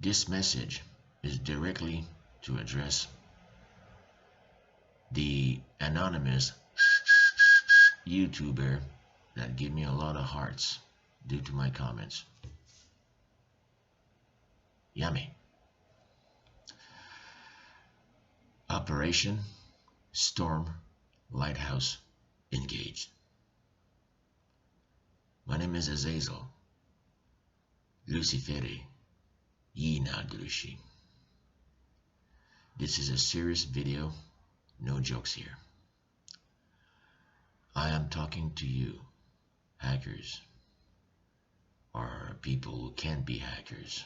This message is directly to address the anonymous YouTuber that gave me a lot of hearts due to my comments. Yummy. Operation Storm Lighthouse engaged. My name is Azazel Lucifere Yinadrushi. This is a serious video, no jokes here. I am talking to you, hackers, or people who can be hackers,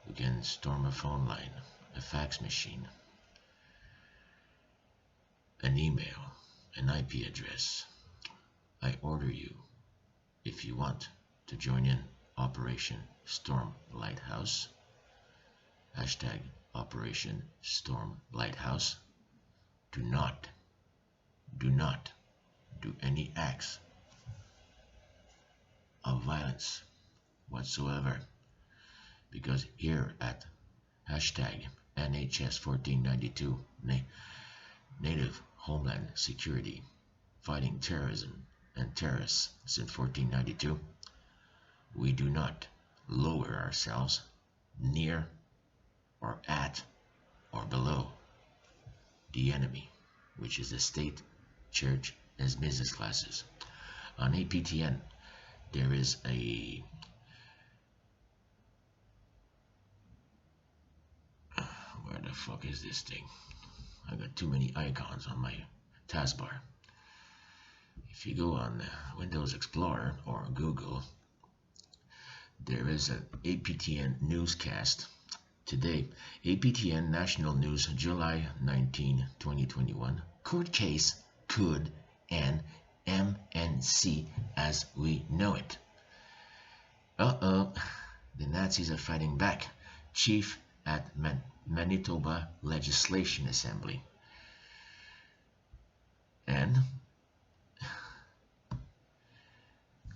who can storm a phone line, a fax machine, an email, an IP address. I order you, if you want to join in Operation Storm Lighthouse, hashtag Operation Storm Lighthouse, do not do any acts of violence whatsoever, because here at hashtag NHS 1492, Native Homeland Security, fighting terrorism and terrorists since 1492, we do not lower ourselves near or at or below the enemy, which is the state, church, and business classes. On APTN, there is a where the fuck is this thing? I got too many icons on my taskbar. If you go on Windows Explorer or Google, there is an APTN newscast. Today, APTN National News, July 19, 2021. Court case could end MNC as we know it. Uh-oh, the Nazis are fighting back. Chief at Manitoba Legislation Assembly. And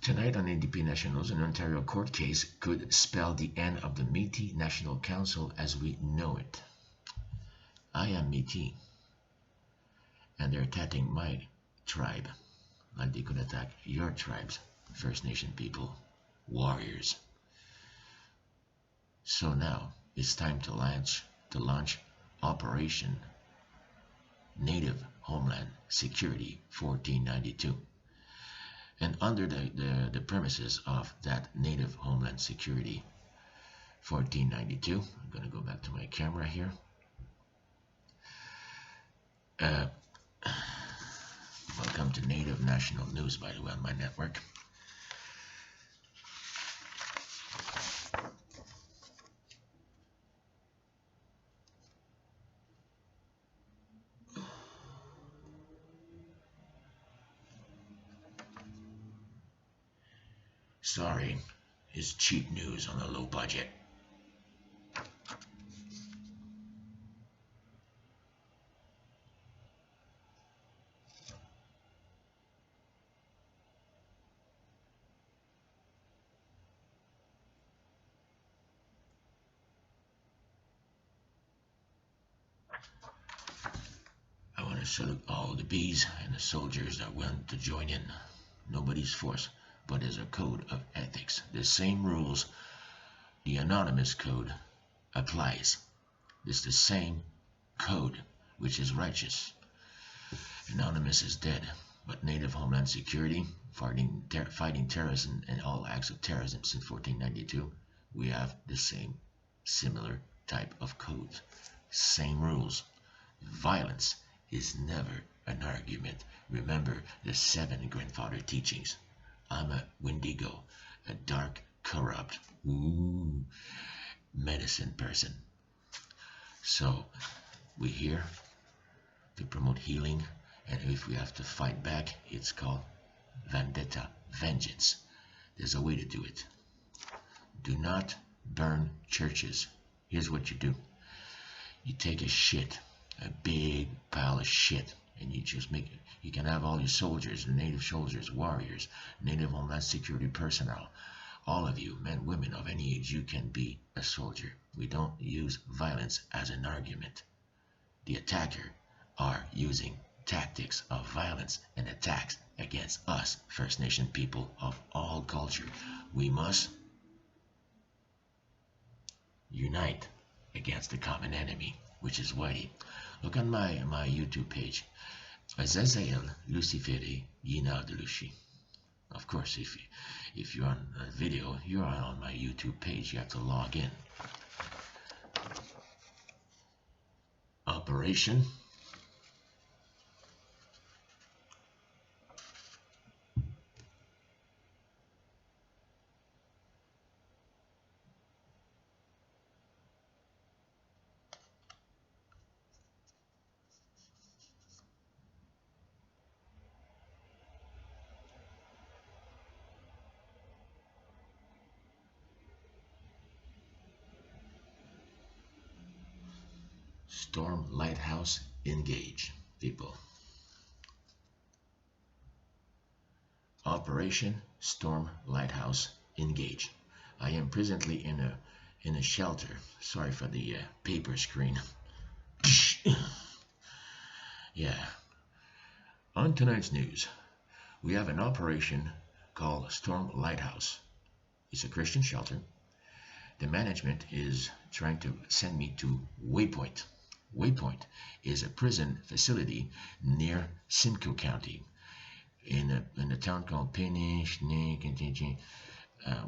tonight on NDP Nationals, an Ontario court case could spell the end of the Métis National Council as we know it. I am Métis, and they're attacking my tribe, like they could attack your tribes, First Nation people, warriors. So now it's time to launch Operation Native Homeland Security 1492. And under the premises of that Native Homeland Security 1492, I'm going to go back to my camera here. Welcome to Native National News, by the way, on my network. Sorry, it's cheap news on a low budget. I want to salute all the bees and the soldiers that went to join in. Nobody's forced, but there's a code of ethics. The same rules, the anonymous code, applies. It's the same code, which is righteous. Anonymous is dead, but Native Homeland Security, fighting terrorism and all acts of terrorism since 1492, we have the same, similar type of codes. Same rules. Violence is never an argument. Remember the 7 grandfather teachings. I'm a Wendigo, a dark, corrupt, medicine person. So we're here to promote healing, and if we have to fight back, it's called vendetta, vengeance. There's a way to do it. Do not burn churches. Here's what you do. You take a shit, a big pile of shit, and you just make it. You can have all your soldiers, native soldiers, warriors, Native Homeland Security personnel, All of you, men, women of any age, you can be a soldier. We don't use violence as an argument. The attacker are using tactics of violence and attacks against us, First Nation people of all culture. We must unite against the common enemy, which is whitey. Look on my YouTube page. Azazel Lucifere Yina Delushi. Of course, if you're on a video, you're on my YouTube page. You have to log in. Operation Storm Lighthouse engage, people. Operation Storm Lighthouse engage. I am presently in a shelter. Sorry for the paper screen. Yeah. On tonight's news, we have an operation called Storm Lighthouse. It's a Christian shelter. The management is trying to send me to Waypoint. Waypoint is a prison facility near Simcoe County in a town called Penish.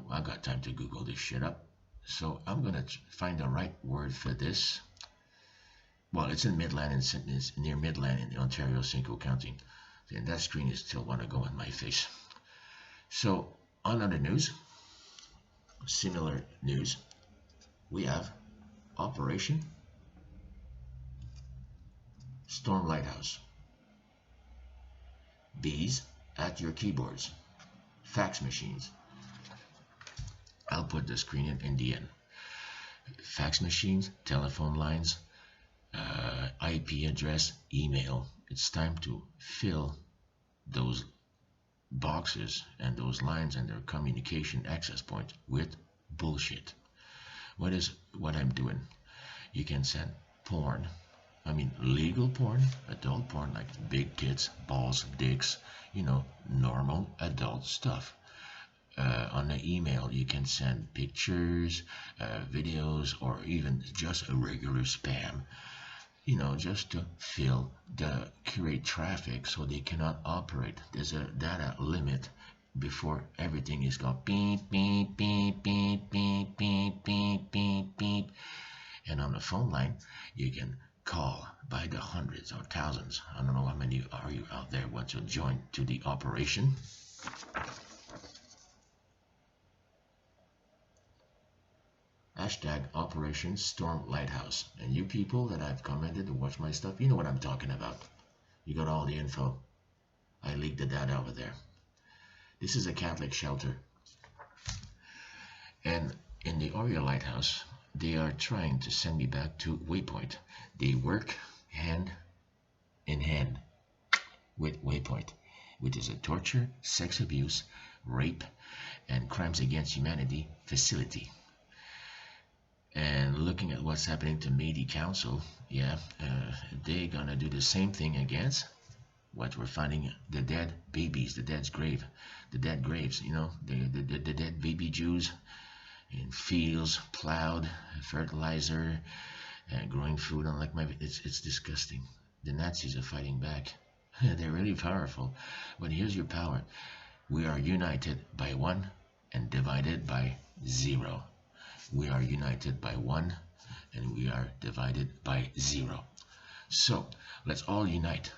I got time to Google this shit up. So I'm going to find the right word for this. Well, it's in Midland, it's near Midland in Ontario, Simcoe County. And that screen is still want to go in my face. So on other news, similar news, we have Operation Storm Lighthouse. Bees at your keyboards. Fax machines. I'll put the screen in the end. Fax machines, telephone lines, IP address, email. It's time to fill those boxes and those lines and their communication access points with bullshit. What I'm doing? You can send porn. I mean, legal porn, adult porn, like big tits, balls, dicks, normal adult stuff. On the email, you can send pictures, videos, or even just a regular spam, just to create traffic so they cannot operate. There's a data limit before everything is called beep, beep, beep, beep, beep, beep, beep, beep, beep. And on the phone line, you can call by the hundreds or thousands. I don't know how many are you out there want to join to the operation. Hashtag Operation Storm Lighthouse. And you people that I've commented to watch my stuff, you know what I'm talking about. You got all the info. I leaked the data over there. This is a Catholic shelter. And in the Oriole Lighthouse, they are trying to send me back to Waypoint. They work hand in hand with Waypoint, which is a torture, sex abuse, rape, and crimes against humanity facility. And looking at what's happening to Media Council, they're gonna do the same thing against what we're finding, the dead babies, the dead graves, the dead baby Jews in fields, plowed, fertilizer, growing food. It's disgusting. The Nazis are fighting back. They're really powerful. But here's your power. We are united by one and divided by zero. We are united by one and we are divided by zero. So let's all unite.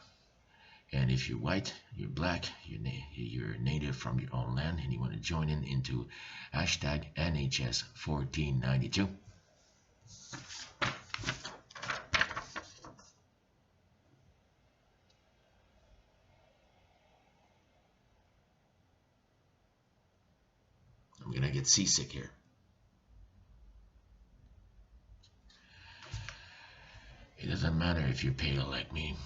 And if you're white, you're black, you're native from your own land, and you want to join into hashtag NHS 1492. I'm going to get seasick here. It doesn't matter if you're pale like me.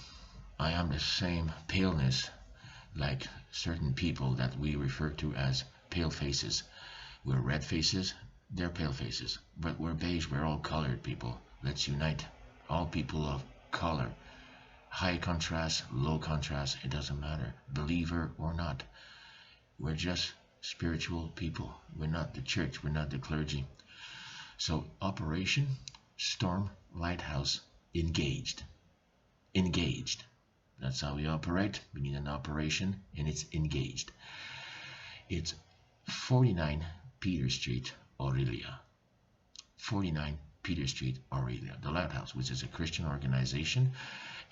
I am the same paleness like certain people that we refer to as pale faces. We're red faces, they're pale faces. But we're beige, we're all colored people. Let's unite. All people of color. High contrast, low contrast, it doesn't matter. Believer or not. We're just spiritual people. We're not the church, we're not the clergy. So Operation Storm Lighthouse engaged. Engaged. That's how we operate. We need an operation and it's engaged. It's 49 Peter Street, Aurelia. 49 Peter Street, Aurelia. The Lighthouse, which is a Christian organization,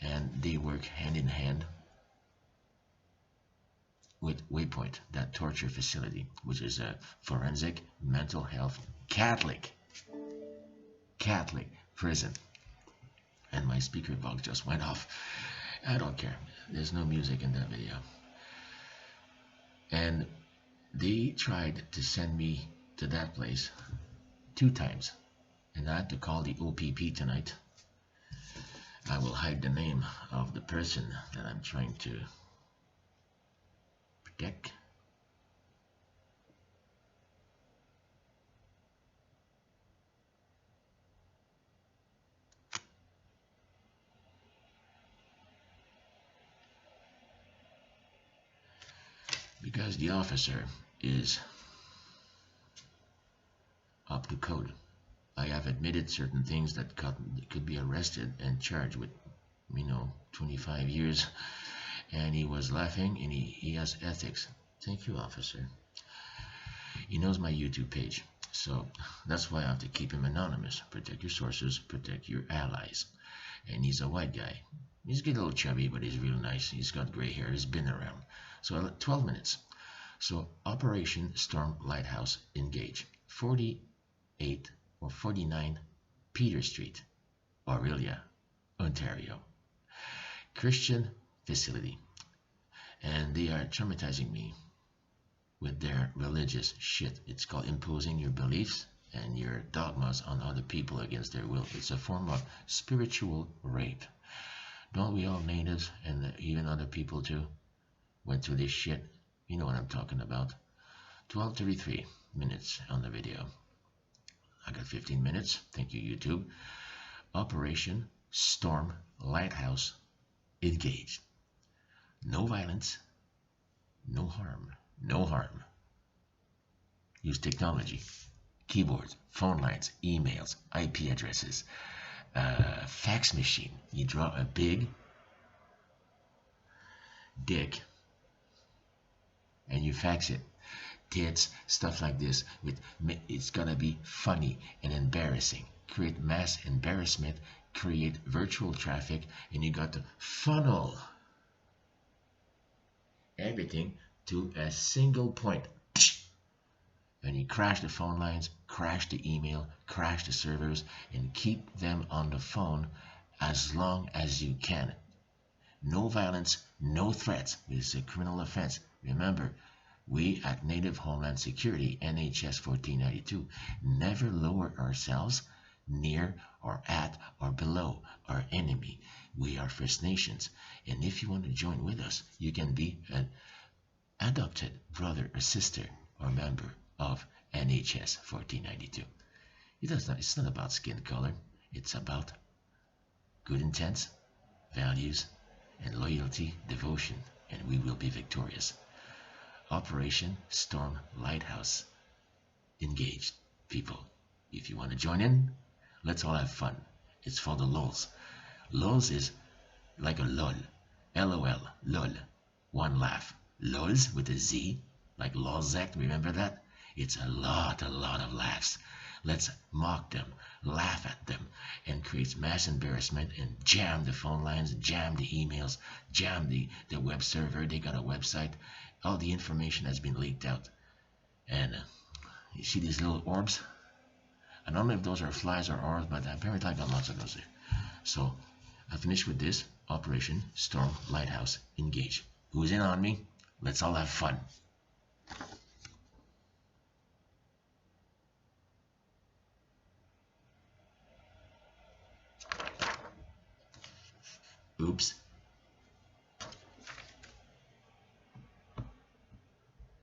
and they work hand in hand with Waypoint, that torture facility, which is a forensic mental health Catholic prison. And my speaker box just went off. I don't care. There's no music in that video. And they tried to send me to that place 2 times. And I had to call the OPP tonight. I will hide the name of the person that I'm trying to protect. Because the officer is up to code. I have admitted certain things that could be arrested and charged with, 25 years. And he was laughing, and he has ethics. Thank you, officer. He knows my YouTube page. So that's why I have to keep him anonymous. Protect your sources, protect your allies. And he's a white guy. He's getting a little chubby, but he's real nice. He's got gray hair. He's been around. So 12 minutes. So Operation Storm Lighthouse engage. 48 or 49 Peter Street, Aurelia, Ontario. Christian facility. And they are traumatizing me with their religious shit. It's called imposing your beliefs and your dogmas on other people against their will. It's a form of spiritual rape. Don't we all natives and even other people too went through this shit? You know what I'm talking about. 12:33 minutes on the video. I got 15 minutes. Thank you, YouTube. Operation Storm Lighthouse engaged. No violence, no harm, no harm. Use technology, keyboards, phone lines, emails, IP addresses, fax machine. You draw a big dick and you fax it. Tits, stuff like this. It's gonna be funny and embarrassing. Create mass embarrassment, create virtual traffic, and you got to funnel everything to a single point. And you crash the phone lines, crash the email, crash the servers, and keep them on the phone as long as you can. No violence, no threats. It's a criminal offense. Remember, we at Native Homeland Security, NHS 1492, never lower ourselves near or at or below our enemy. We are First Nations. And if you want to join with us, you can be an adopted brother or sister or member of NHS 1492. It's not about skin color. It's about good intents, values, and loyalty, devotion, and we will be victorious. Operation Storm Lighthouse engaged. People, if you want to join in, let's all have fun. It's for the lols. Lols is like a lol. LOL, lol. One laugh. Lols with a Z, like lolzect, remember that? It's a lot of laughs. Let's mock them, laugh at them, and create mass embarrassment and jam the phone lines, jam the emails, jam the web server. They got a website. All the information has been leaked out. And you see these little orbs? I don't know if those are flies or orbs, but apparently I got lots of those there. So I finished with this. Operation Storm Lighthouse engage. Who's in on me? Let's all have fun. Oops.